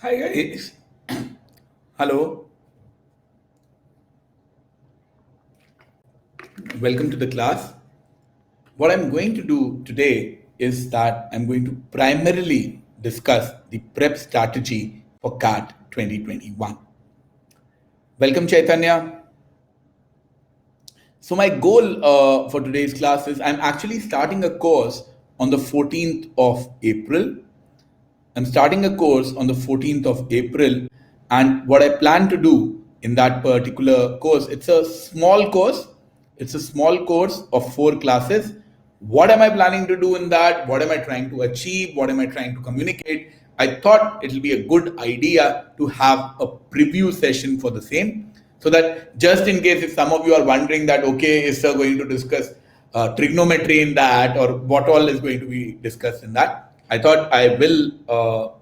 Hi guys. Hello. Welcome to the class. What I'm going to do today is that I'm going to primarily discuss the prep strategy for CAT 2021. Welcome, Chaitanya. So my goal for today's class is I'm actually starting a course on the 14th of April. I'm starting a course on the 14th of April, and what I plan to do in that particular course, it's a small course. It's a small course of 4 classes. What am I planning to do in that? What am I trying to achieve? What am I trying to communicate? I thought it'll be a good idea to have a preview session for the same, so that just in case if some of you are wondering that, okay, is sir going to discuss trigonometry in that, or what all is going to be discussed in that, I thought I will,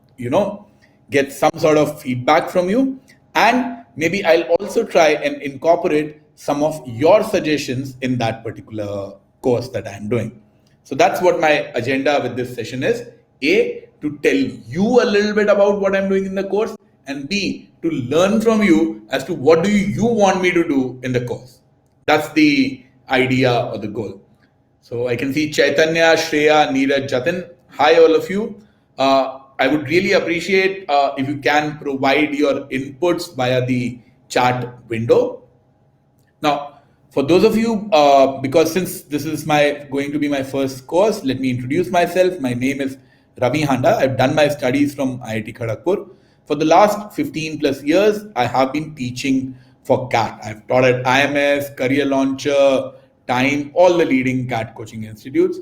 get some sort of feedback from you, and maybe I'll also try and incorporate some of your suggestions in that particular course that I'm doing. So that's what my agenda with this session is. A, to tell you a little bit about what I'm doing in the course, and B, to learn from you as to what do you want me to do in the course. That's the idea or the goal. So I can see Chaitanya, Shreya, Neeraj, Jatin. Hi, all of you. I would really appreciate if you can provide your inputs via the chat window. Now, for those of you, because since this is going to be my first course, let me introduce myself. My name is Ravi Handa. I've done my studies from IIT Kharagpur. For the last 15 plus years, I have been teaching for CAT. I've taught at IMS, Career Launcher, Time, all the leading CAT coaching institutes.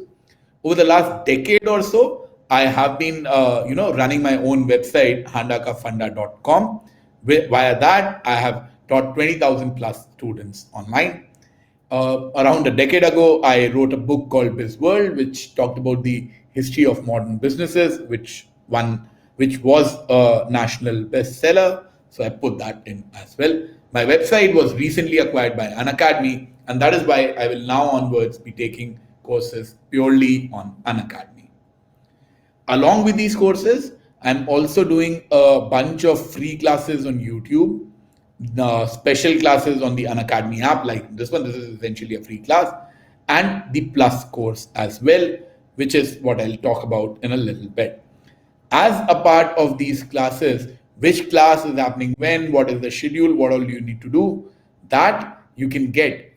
Over the last decade or so, I have been, running my own website, handakafunda.com. Via that, I have taught 20,000 plus students online. Around a decade ago, I wrote a book called Biz World, which talked about the history of modern businesses, which was a national bestseller. So I put that in as well. My website was recently acquired by Unacademy, and that is why I will now onwards be taking courses purely on Unacademy. Along with these courses, I'm also doing a bunch of free classes on YouTube, special classes on the Unacademy app, like this one. This is essentially a free class, and the Plus course as well, which is what I'll talk about in a little bit. As a part of these classes, which class is happening when, what is the schedule, what all you need to do, that you can get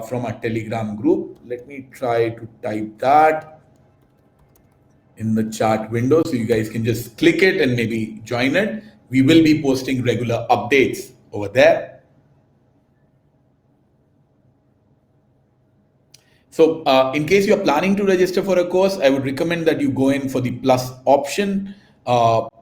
from a Telegram group. Let me try to type that in the chat window so you guys can just click it and maybe join it. We will be posting regular updates over there. So in case you're planning to register for a course, I would recommend that you go in for the Plus option.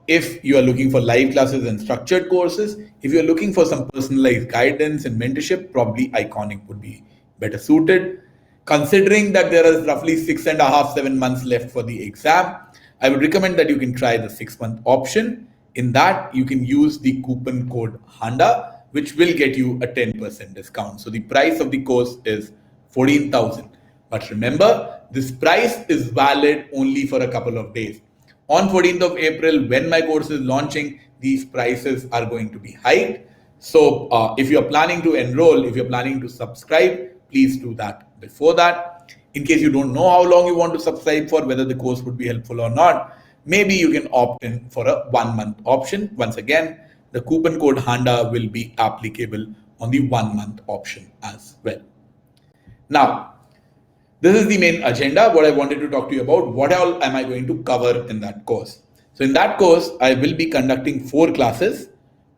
If you are looking for live classes and structured courses, if you're looking for some personalized guidance and mentorship, probably Iconic would be better suited. Considering that there is roughly 6.5, 7 months left for the exam, I would recommend that you can try the 6-month option. In that, you can use the coupon code HANDA, which will get you a 10% discount. So the price of the course is 14,000. But remember, this price is valid only for a couple of days. On 14th of April, when my course is launching, these prices are going to be hiked. So if you're planning to enroll, if you're planning to subscribe, please do that before that. In case you don't know how long you want to subscribe for, whether the course would be helpful or not, maybe you can opt in for a 1-month option. Once again, the coupon code HANDA will be applicable on the 1-month option as well. Now, this is the main agenda, what I wanted to talk to you about. What all am I going to cover in that course? So in that course, I will be conducting 4 classes.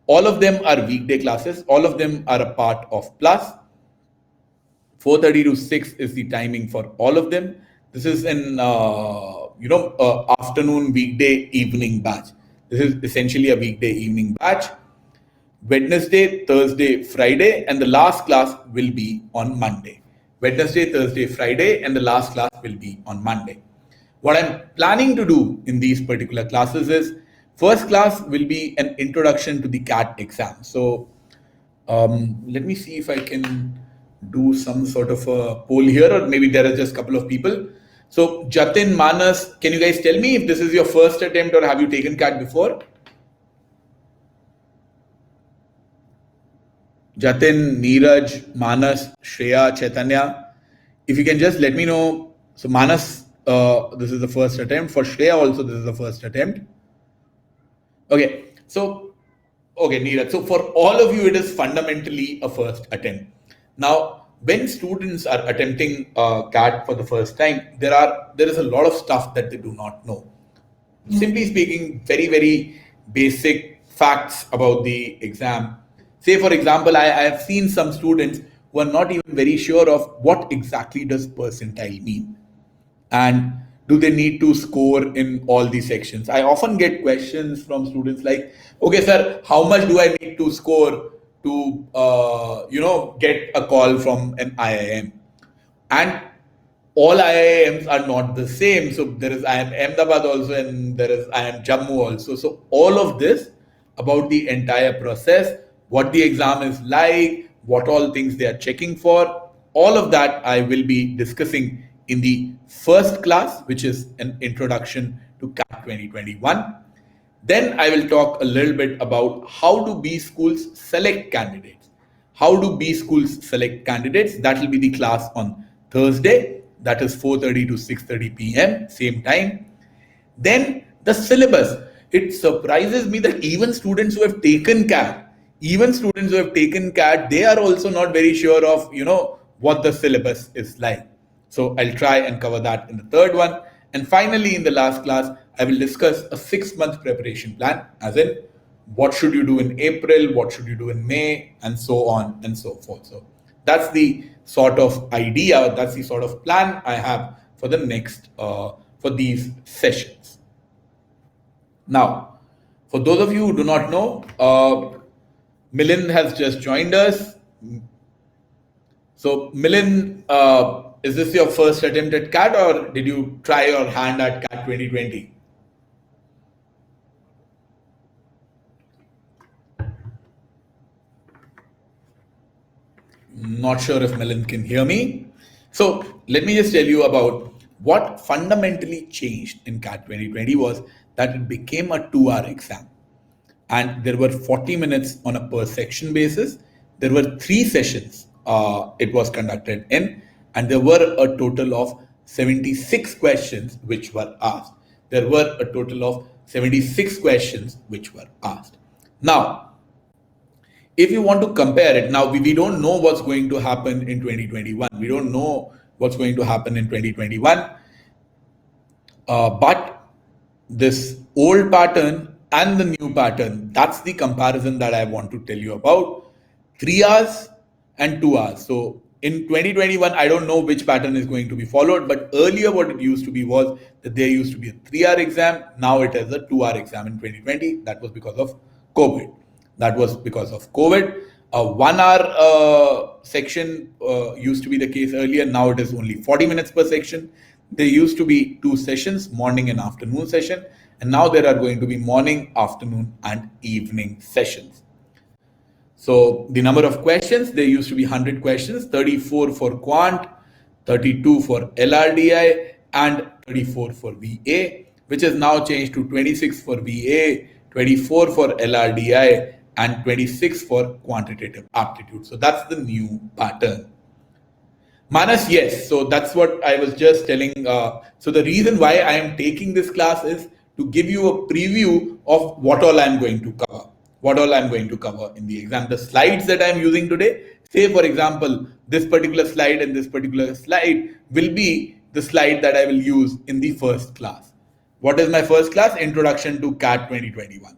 All of them are weekday classes. All of them are a part of Plus. 4:30 to 6 is the timing for all of them. This is an afternoon weekday evening batch. This is essentially a weekday evening batch. Wednesday, Thursday, Friday, and the last class will be on Monday. Wednesday, Thursday, Friday, and the last class will be on Monday. What I'm planning to do in these particular classes is, first class will be an introduction to the CAT exam. So let me see if I can do some sort of a poll here, or maybe there are just a couple of people. So Jatin, Manas, can you guys tell me if this is your first attempt or have you taken CAT before? Jatin, Neeraj, Manas, Shreya, Chaitanya. If you can just let me know. So Manas, this is the first attempt. For Shreya also, this is the first attempt. Okay. So, okay, Neeraj. So for all of you, it is fundamentally a first attempt. Now, when students are attempting CAT for the first time, there is a lot of stuff that they do not know. Simply speaking, very, very basic facts about the exam. Say, for example, I have seen some students who are not even very sure of what exactly does percentile mean and do they need to score in all these sections. I often get questions from students like, okay, sir, how much do I need to score to, get a call from an IIM? And all IIMs are not the same. So there is IIM Ahmedabad also, and there is IIM Jammu also. So all of this about the entire process, what the exam is like, what all things they are checking for, all of that I will be discussing in the first class, which is an introduction to CAT 2021. Then I will talk a little bit about how do B schools select candidates. How do B schools select candidates? That will be the class on Thursday. That is 4:30 to 6:30 p.m. same time. Then the syllabus. It surprises me that even students who have taken CAT, they are also not very sure of what the syllabus is like. So I'll try and cover that in the third one. And finally, in the last class, I will discuss a 6-month preparation plan, as in what should you do in April, what should you do in May, and so on and so forth. So that's the sort of idea, that's the sort of plan I have for the next, for these sessions. Now, for those of you who do not know, Milind has just joined us. So Milind, is this your first attempt at CAT or did you try your hand at CAT 2020? Not sure if Milind can hear me. So let me just tell you about what fundamentally changed in CAT 2020 was that it became a 2-hour exam. And there were 40 minutes on a per section basis. There were 3 sessions it was conducted in, and there were a total of 76 questions which were asked. There were a total of 76 questions which were asked. Now, if you want to compare it, now we don't know what's going to happen in 2021. We don't know what's going to happen in 2021. But this old pattern and the new pattern, that's the comparison that I want to tell you about. 3 hours and 2 hours. So in 2021, I don't know which pattern is going to be followed, but earlier what it used to be was that there used to be a 3-hour exam. Now it is a 2-hour exam in 2020. That was because of COVID. A 1-hour section used to be the case earlier. Now it is only 40 minutes per section. There used to be 2 sessions, morning and afternoon session. And now there are going to be morning, afternoon, and evening sessions. So the number of questions, there used to be 100 questions, 34 for Quant, 32 for LRDI, and 34 for VA, which has now changed to 26 for VA, 24 for LRDI, and 26 for Quantitative Aptitude. So that's the new pattern. Manas, yes. So that's what I was just telling. So the reason why I am taking this class is to give you a preview of what all I'm going to cover. What all I'm going to cover in the exam. The slides that I'm using today, say for example, this particular slide and this particular slide will be the slide that I will use in the first class. What is my first class? Introduction to CAT 2021.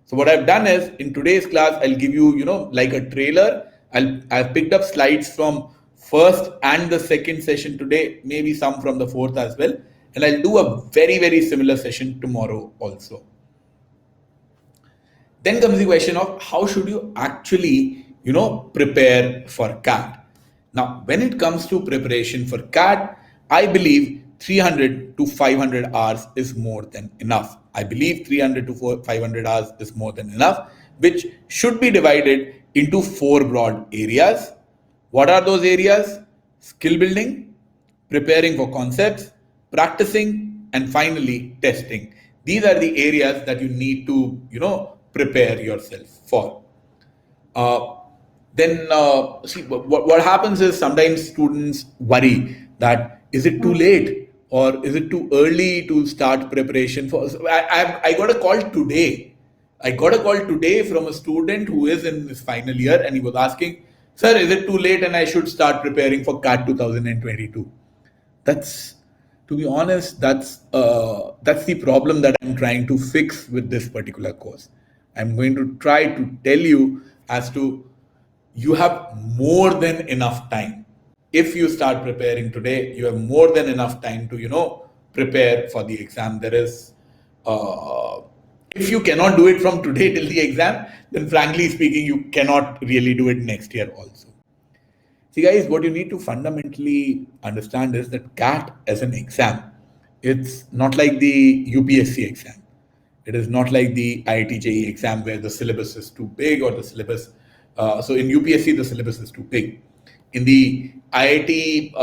So what I've done is in today's class, I'll give you, like a trailer. I've picked up slides from first and the second session today, maybe some from the fourth as well. And I'll do a very, very similar session tomorrow also. Then comes the question of how should you actually, prepare for CAT. Now, when it comes to preparation for CAT, I believe 300 to 500 hours is more than enough. I believe 300 to 500 hours is more than enough, which should be divided into 4 broad areas. What are those areas? Skill building, preparing for concepts, practicing, and finally testing. These are the areas that you need to, prepare yourself for. Uh, then see what happens is sometimes students worry that is it too late or is it too early to start preparation for. So I got a call today. I got a call today from a student who is in his final year and he was asking, "Sir, is it too late and I should start preparing for CAT 2022?" That's, to be honest, that's the problem that I'm trying to fix with this particular course. I'm going to try to tell you as to you have more than enough time. If you start preparing today, you have more than enough time to prepare for the exam. There is if you cannot do it from today till the exam, then frankly speaking, you cannot really do it next year also. See guys, what you need to fundamentally understand is that CAT as an exam, it's not like the UPSC exam. It is not like the IIT JEE exam where the syllabus is too big or the syllabus. So in UPSC, the syllabus is too big. In the IIT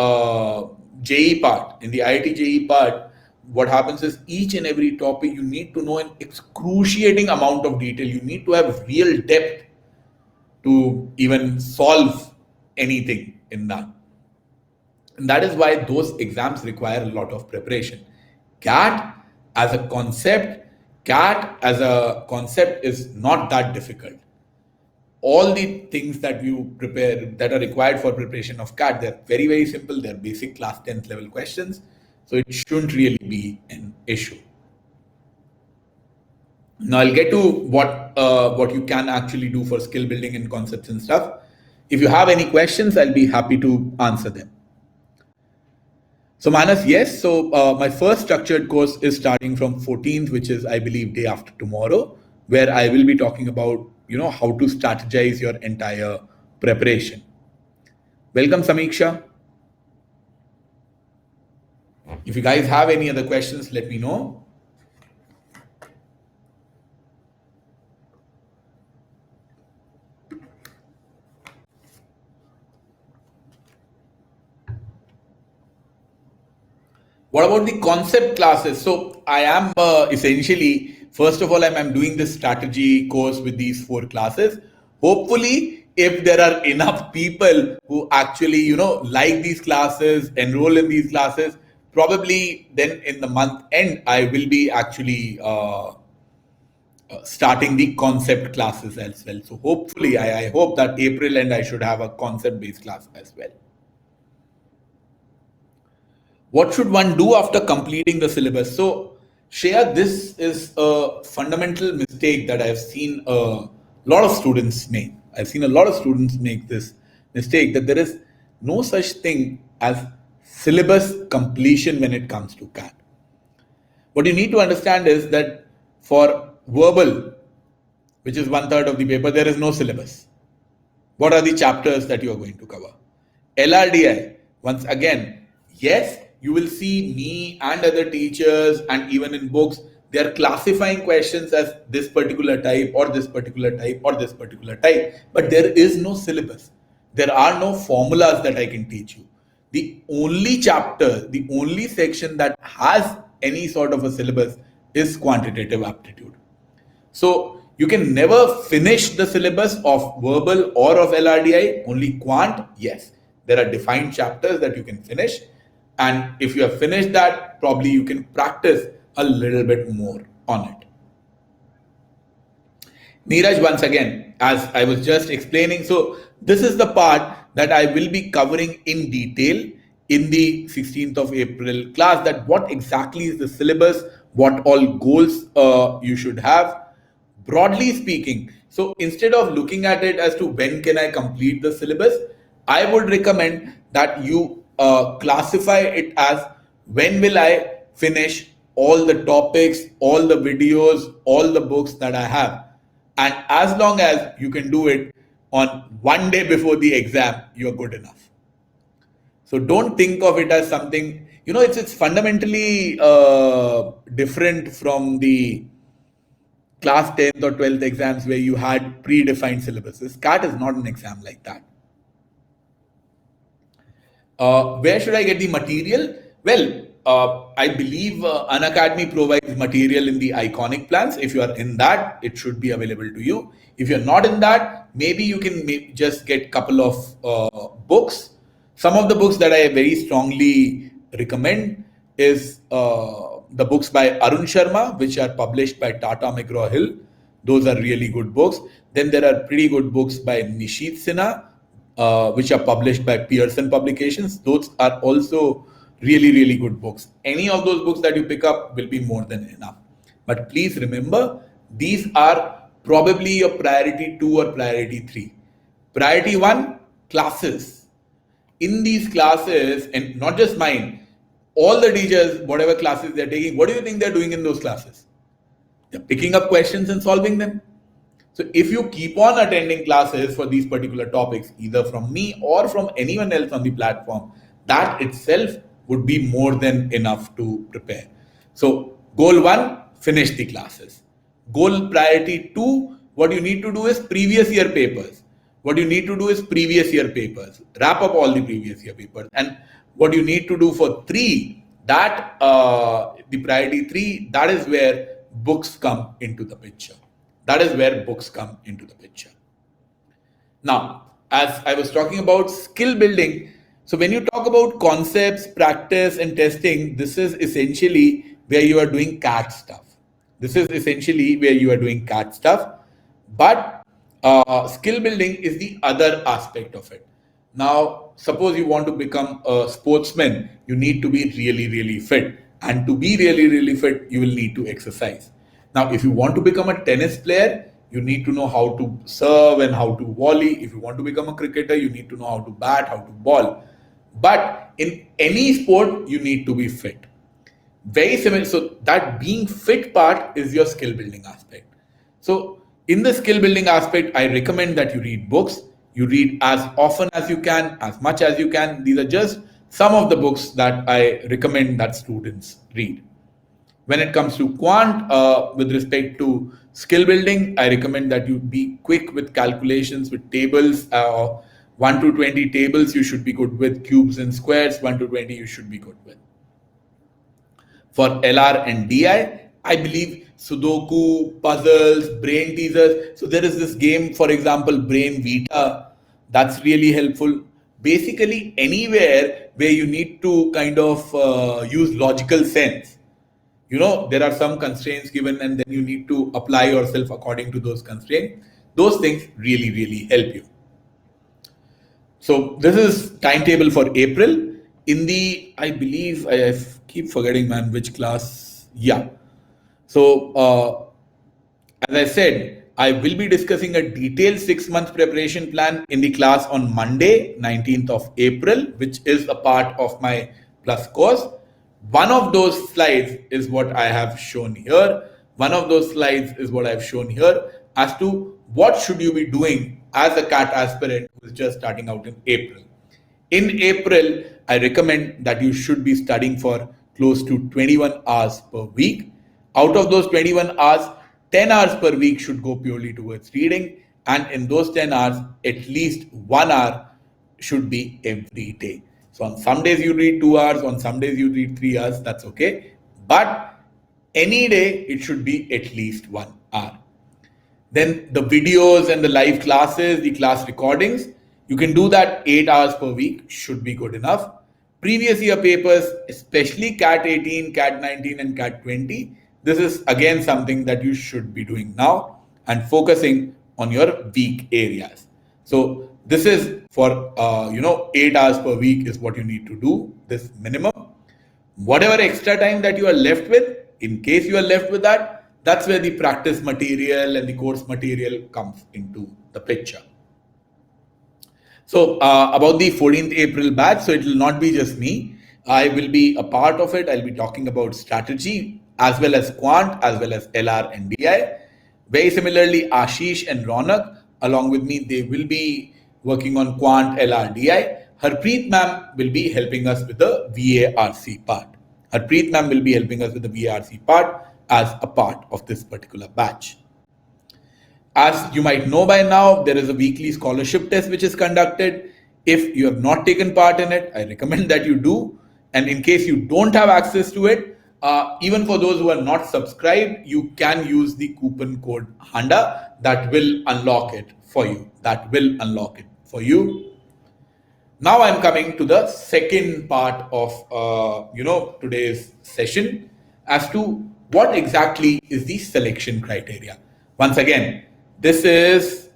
JEE part, what happens is each and every topic you need to know an excruciating amount of detail. You need to have real depth to even solve anything in that. And that is why those exams require a lot of preparation. CAT as a concept is not that difficult. All the things that you prepare that are required for preparation of CAT, they're very, very simple. They're basic class 10th level questions. So it shouldn't really be an issue. Now I'll get to what you can actually do for skill building and concepts and stuff. If you have any questions, I'll be happy to answer them. So Manas, yes. So my first structured course is starting from 14th, which is, I believe, day after tomorrow, where I will be talking about, how to strategize your entire preparation. Welcome, Samiksha. If you guys have any other questions, let me know. What about the concept classes? So I am essentially, first of all, I'm doing this strategy course with these 4 classes. Hopefully, if there are enough people who actually, like these classes, enroll in these classes, probably then in the month end, I will be actually starting the concept classes as well. So hopefully, I hope that April end, I should have a concept-based class as well. What should one do after completing the syllabus? So, Shreya, this is a fundamental mistake that I've seen a lot of students make. I've seen a lot of students make this mistake that there is no such thing as syllabus completion when it comes to CAT. What you need to understand is that for verbal, which is 1/3 of the paper, there is no syllabus. What are the chapters that you are going to cover? LRDI, once again, yes, you will see me and other teachers and even in books, they are classifying questions as this particular type or this particular type or this particular type, but there is no syllabus. There are no formulas that I can teach you. The only chapter, the only section that has any sort of a syllabus is quantitative aptitude. So you can never finish the syllabus of verbal or of LRDI, only quant, yes. There are defined chapters that you can finish. And if you have finished that, probably you can practice a little bit more on it. Neeraj, once again, as I was just explaining, so this is the part that I will be covering in detail in the 16th of April class, that what exactly is the syllabus, what all goals you should have, broadly speaking. So instead of looking at it as to when can I complete the syllabus, I would recommend that you classify it as when will I finish all the topics, all the videos, all the books that I have. And as long as you can do it on one day before the exam, you're good enough. So don't think of it as something, it's fundamentally different from the class 10th or 12th exams where you had predefined syllabuses. CAT is not an exam like that. Where should I get the material? Well, I believe Unacademy provides material in the iconic plans. If you are in that, it should be available to you. If you're not in that, maybe you can just get a couple of books. Some of the books that I very strongly recommend is the books by Arun Sharma, which are published by Tata McGraw-Hill. Those are really good books. Then there are pretty good books by Nishit Sinha, which are published by Pearson Publications. Those are also really good books. Any of those books that you pick up will be more than enough. But please remember, these are probably your priority 2 or priority 3. Priority 1, classes. In these classes, and not just mine, all the teachers, whatever classes they're taking, what do you think they're doing in those classes? They're picking up questions and solving them. So if you keep on attending classes for these particular topics, either from me or from anyone else on the platform, that itself would be more than enough to prepare. So goal 1, finish the classes. Goal priority 2, what you need to do is previous year papers. What you need to do is previous year papers. Wrap up all the previous year papers. And what you need to do for 3, that the priority 3, that is where books come into the picture. That is where books come into the picture. Now, as I was talking about skill building, so when you talk about concepts, practice, and testing, this is essentially where you are doing CAT stuff. But skill building is the other aspect of it. Now, suppose you want to become a sportsman, you need to be really fit. And to be really fit, you will need to exercise. Now, if you want to become a tennis player, you need to know how to serve and how to volley. If you want to become a cricketer, you need to know how to bat, how to ball. But in any sport, you need to be fit. Very similar. So that being fit part is your skill building aspect. So in the skill building aspect, I recommend that you read books. You read as often as you can, as much as you can. These are just some of the books that I recommend that students read. When it comes to quant, with respect to skill building, I recommend that you be quick with calculations, with tables. 1 to 20 tables you should be good with. Cubes and squares, 1 to 20 you should be good with. For LR and DI, I believe Sudoku, puzzles, brain teasers. So there is this game, for example, Brain Vita. That's really helpful. Basically, anywhere where you need to kind of use logical sense. You know, there are some constraints given and then you need to apply yourself according to those constraints. Those things really help you. So this is timetable for April. In the, I believe, I keep forgetting, man, which class. Yeah. So as I said, I will be discussing a detailed 6-month preparation plan in the class on Monday, 19th of April, which is a part of my Plus course. One of those slides is what I have shown here. As to what should you be doing as a CAT aspirant who is just starting out in April. In April, I recommend that you should be studying for close to 21 hours per week. Out of those 21 hours, 10 hours per week should go purely towards reading. And in those 10 hours, at least 1 hour should be every day. So on some days you read 2 hours, on some days you read 3 hours, that's okay. But any day it should be at least 1 hour. Then the videos and the live classes, the class recordings, you can do that 8 hours per week, should be good enough. Previous year papers, especially CAT 18, CAT 19 and CAT 20, this is again something that you should be doing now and focusing on your weak areas. So this is for 8 hours per week is what you need to do, this minimum. Whatever extra time that you are left with, in case you are left with that, that's where the practice material and the course material comes into the picture. So about the 14th April batch, so it will not be just me. I will be a part of it. I'll be talking about strategy as well as quant, as well as LR and DI. Very similarly, Ashish and Ronak, along with me, they will be working on quant, LR, DI. Harpreet ma'am will be helping us with the VARC part. As a part of this particular batch. As you might know by now, there is a weekly scholarship test which is conducted. If you have not taken part in it, I recommend that you do. And in case you don't have access to it, even for those who are not subscribed, you can use the coupon code HANDA. That will unlock it for you. Now I'm coming to the second part of today's session as to what exactly is the selection criteria. Once again, this is,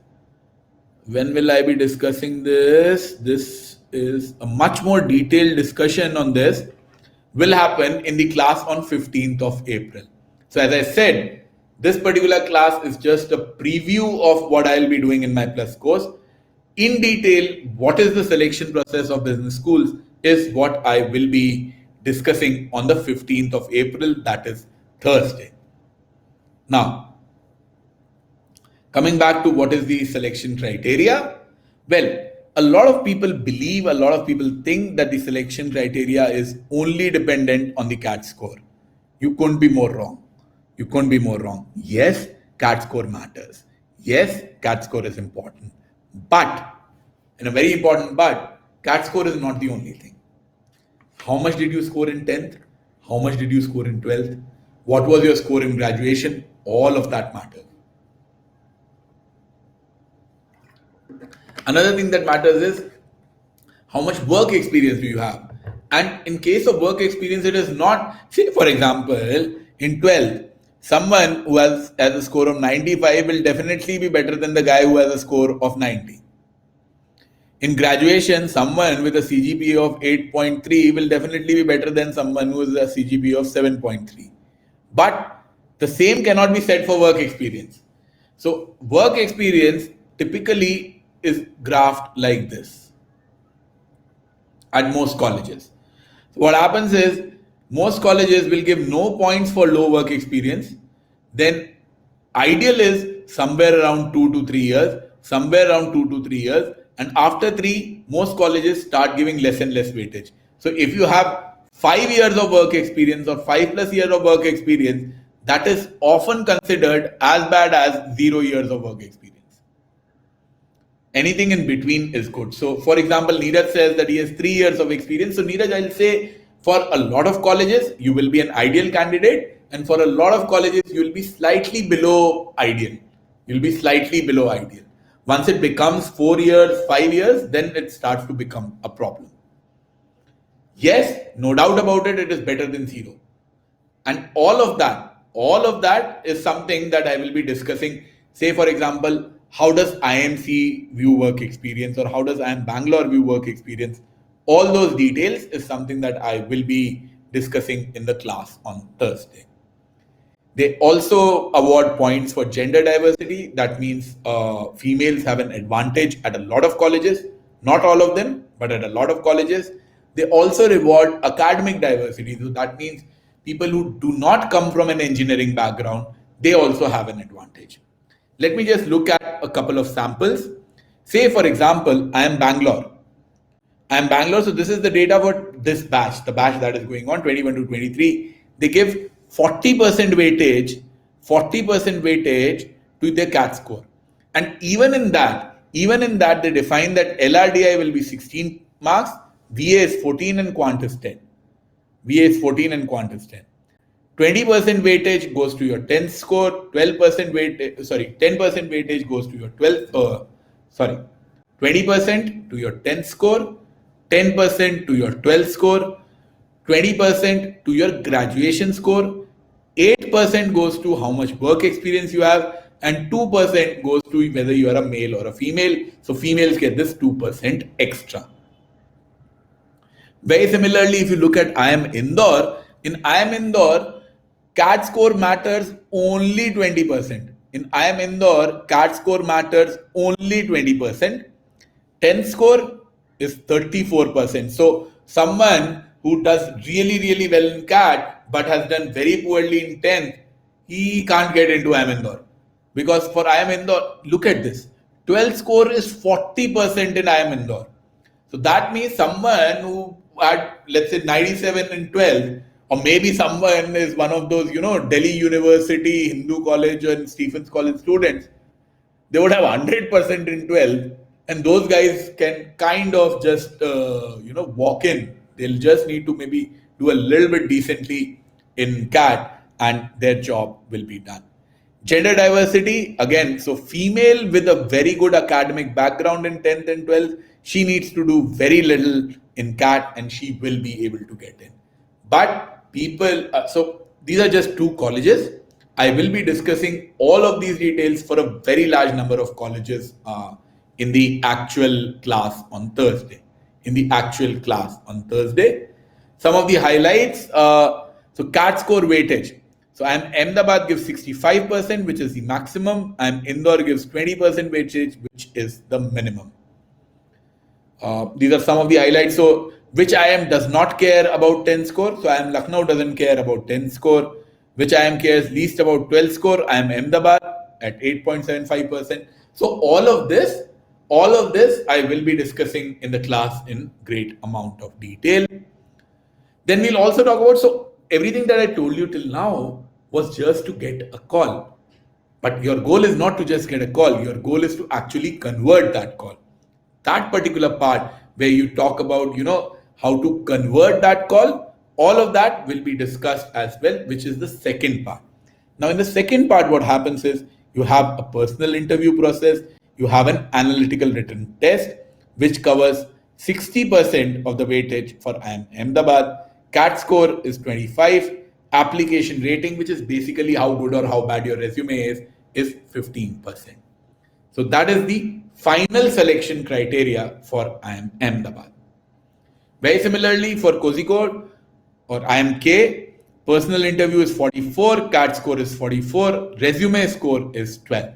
when will I be discussing this? This is a much more detailed discussion on this will happen in the class on 15th of April. So as I said, this particular class is just a preview of what I'll be doing in my Plus course. In detail, what is the selection process of business schools is what I will be discussing on the 15th of April, that is Thursday. Now, coming back to what is the selection criteria? Well, a lot of people think that the selection criteria is only dependent on the CAT score. You couldn't be more wrong. Yes, CAT score matters. Yes, CAT score is important. But, and a very important but, CAT score is not the only thing. How much did you score in 10th? How much did you score in 12th? What was your score in graduation? All of that matters. Another thing that matters is how much work experience do you have? And in case of work experience, it is not, say for example, in 12th, someone who has a score of 95 will definitely be better than the guy who has a score of 90. In graduation, someone with a CGPA of 8.3 will definitely be better than someone who has a CGPA of 7.3. But the same cannot be said for work experience. So work experience typically is graphed like this at most colleges. So what happens is most colleges will give no points for low work experience. Then ideal is somewhere around 2 to 3 years, and after 3, most colleges start giving less and less weightage. So if you have 5 years of work experience or 5+ years of work experience, that is often considered as bad as 0 years of work experience. Anything in between is good. So for example, Neeraj says that he has 3 years of experience. So Neeraj, I'll say for a lot of colleges, you will be an ideal candidate. And for a lot of colleges, you will be slightly below ideal. Once it becomes 4 years, 5 years, then it starts to become a problem. Yes, no doubt about it, it is better than 0. And all of that is something that I will be discussing. Say for example, how does IMC view work experience, or how does IIM Bangalore view work experience? All those details is something that I will be discussing in the class on Thursday. They also award points for gender diversity. That means females have an advantage at a lot of colleges, not all of them, but at a lot of colleges. They also reward academic diversity. So that means people who do not come from an engineering background, they also have an advantage. Let me just look at a couple of samples. Say for example, IIM Bangalore. So this is the data for this batch, the batch that is going on 21 to 23. They give 40% weightage to their CAT score. And even in that, they define that LRDI will be 16 marks, VA is 14 and Quant is 10. 20% weightage goes to your 10th score, 10% weightage goes to your 20% to your 10th score, 10% to your 12th score, 20% to your graduation score, 8% goes to how much work experience you have, and 2% goes to whether you are a male or a female. So females get this 2% extra. Very similarly, if you look at IIM-Indore, in IIM-Indore, CAT score matters only 20%. In IIM-Indore, CAT score matters only 20%. 10th score is 34%. So someone who does really well in CAT but has done very poorly in 10th, he can't get into IIM-Indore. Because for IIM-Indore, look at this. 12th score is 40% in IIM-Indore. So that means someone who had, let's say, 97 in 12, or maybe someone is one of those, Delhi University, Hindu College and Stephens College students, they would have 100% in 12, and those guys can kind of just, walk in They'll just need to maybe do a little bit decently in CAT and their job will be done. Gender diversity, again, so female with a very good academic background in 10th and 12th, she needs to do very little in CAT and she will be able to get in. But people, so these are just two colleges. I will be discussing all of these details for a very large number of colleges in the actual class on Thursday. Some of the highlights, so CAT score weightage. So IIM Ahmedabad gives 65%, which is the maximum. IIM-Indore gives 20% weightage, which is the minimum. These are some of the highlights. So which IIM does not care about 10 score? So IIM Lucknow doesn't care about 10 score. Which IIM cares least about 12 score? IIM Ahmedabad at 8.75%. So all of this I will be discussing in the class in great amount of detail. Then we'll also talk about, so everything that I told you till now was just to get a call. But your goal is not to just get a call. Your goal is to actually convert that call. That particular part where you talk about, how to convert that call, all of that will be discussed as well, which is the second part. Now, in the second part, what happens is you have a personal interview process, you have an analytical written test, which covers 60% of the weightage for IIM Ahmedabad. CAT score is 25. Application rating, which is basically how good or how bad your resume is 15%. So that is the final selection criteria for IIM Ahmedabad. Very similarly for Kozhikode or IIMK, personal interview is 44, CAT score is 44, resume score is 12.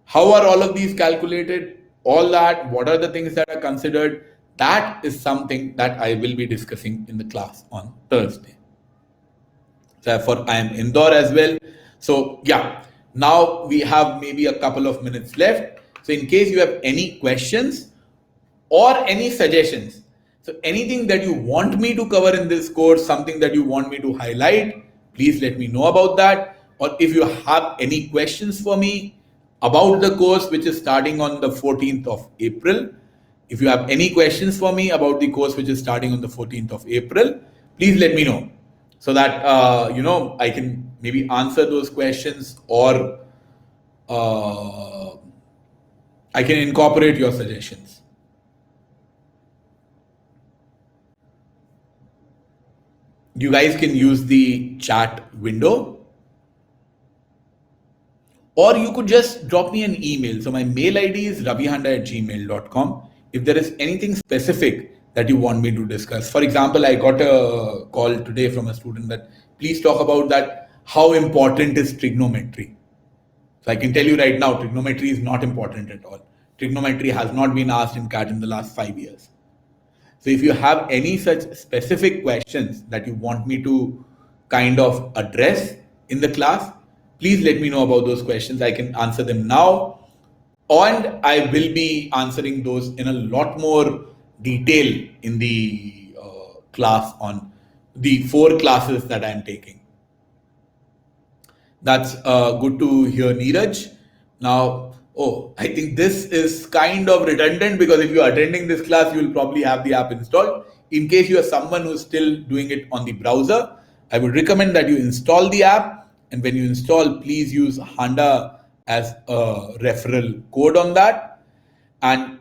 How are all of these calculated? All that, what are the things that are considered? That is something that I will be discussing in the class on Thursday. So for IIM-Indore as well. So yeah, now we have maybe a couple of minutes left. So in case you have any questions or any suggestions, so anything that you want me to cover in this course, something that you want me to highlight, please let me know about that. Or if you have any questions for me about the course, which is starting on the 14th of April, if you have any questions for me about the course which is starting on the 14th of April, please let me know so that, I can maybe answer those questions or I can incorporate your suggestions. You guys can use the chat window, or you could just drop me an email. So my mail ID is ravihanda@gmail.com. If there is anything specific that you want me to discuss, for example, I got a call today from a student that please talk about that. How important is trigonometry? So I can tell you right now, trigonometry is not important at all. Trigonometry has not been asked in CAT in the last 5 years. So if you have any such specific questions that you want me to kind of address in the class, please let me know about those questions. I can answer them now. And I will be answering those in a lot more detail in the class on the 4 classes that I'm taking. That's good to hear, Neeraj. Now, I think this is kind of redundant because if you're attending this class, you will probably have the app installed. In case you are someone who's still doing it on the browser, I would recommend that you install the app. And when you install, please use Handa as a referral code on that. And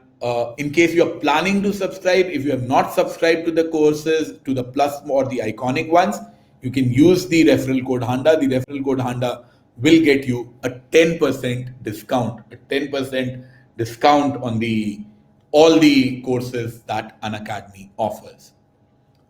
in case you are planning to subscribe, if you have not subscribed to the courses, to the plus or the iconic ones, you can use the referral code Handa. The referral code Handa will get you a 10% discount, on all the courses that Unacademy offers.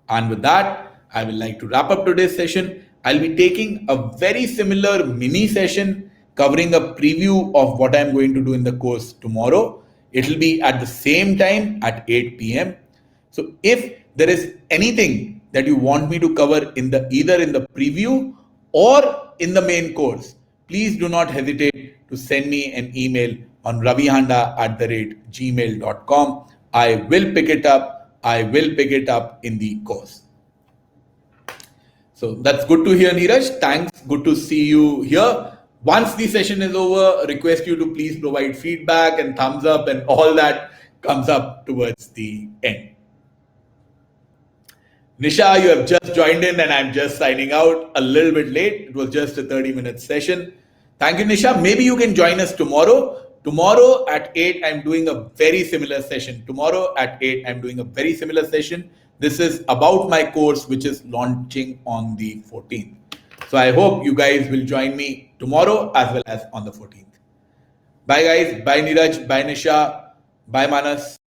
And with that, I would like to wrap up today's session. I'll be taking a very similar mini session covering a preview of what I'm going to do in the course tomorrow. It'll be at the same time at 8 p.m. So if there is anything that you want me to cover either in the preview or in the main course, please do not hesitate to send me an email on ravihanda@gmail.com. I will pick it up. In the course. So that's good to hear, Neeraj. Thanks. Good to see you here. Once the session is over, request you to please provide feedback and thumbs up and all that comes up towards the end. Nisha, you have just joined in and I'm just signing out a little bit late. It was just a 30-minute session. Thank you, Nisha. Maybe you can join us tomorrow. Tomorrow at 8, I'm doing a very similar session. Tomorrow at 8, I'm doing a very similar session. This is about my course, which is launching on the 14th. So I hope you guys will join me tomorrow as well as on the 14th. Bye, guys. Bye, Neeraj. Bye, Nisha. Bye, Manas.